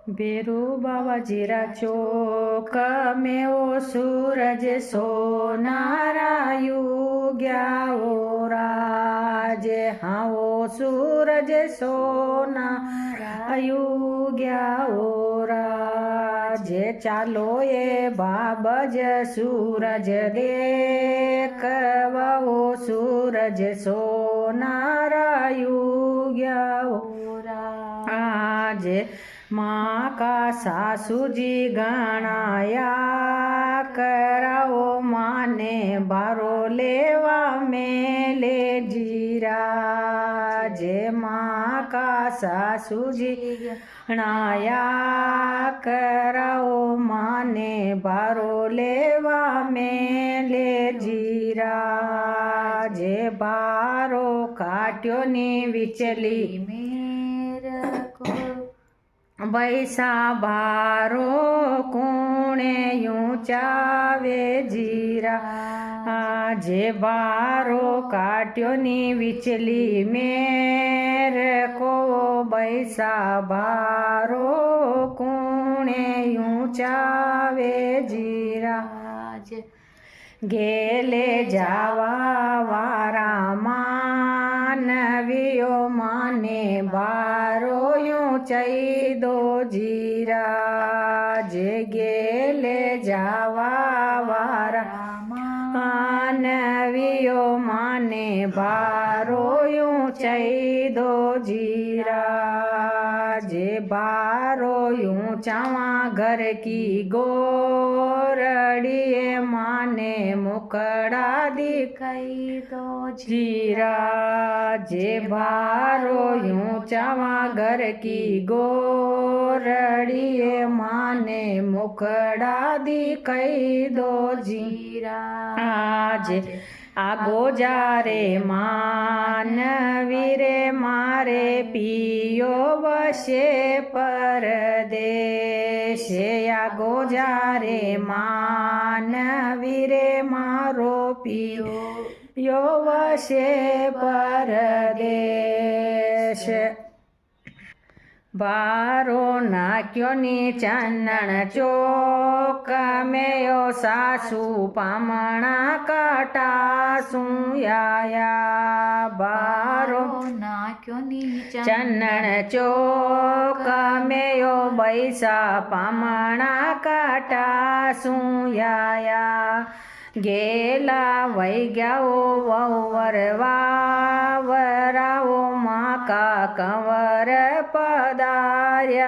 बेरू बाबा जीरा चौक में ओ सूरज सोनारायु गया ओ राजे। हाँ ओ सूरज सोनारायु गया ओ राजे। चालो ये बाबज सूरज देखवा ओ सूरज सोनारायु गया ओ राजे। माँ का सासुजी गणाया कराओ माने बारो लेवा मेले जीरा जे। माँ का सासुजी गणाया कराओ माने बारो लेवा मेले जीरा जे। बारो काट्यो नी विचली मेर को बैसा बारो कूणे यूं चावे जीरा जे। बारो काट्यो नी विचली मेर को बैसा बारो कूणे यूं चावे जीरा जे। गेले जावा वारा मानवियो माने बारो यूं चई दो जीरा जे। गेले जावा वारा मानवियो माने बारो यूं चई दो जीरा जे। बारो यूं चावा घर की गोरड़िए माने मुकड़ा दिखाई दो जीरा जे। बारो यूं चावा घर की गोरड़िए माने मुकड़ा दिखाई दो जीरा जे। आगो जा रे मानवीरे मारे पियो वशे परदेश। आगो जा रे मानवीरे मारो पियो यो वशे परदेश। बारो नाक्यो नी चन्नण चौक में यो सासू पामणा काटा सुयाया। बारो नाक्यो नी चन्नण चौक में यो बैसा पामणा काटा सुयाया। गेला वै गयाओ वरवा वराओ माँ का कंवर पधार्या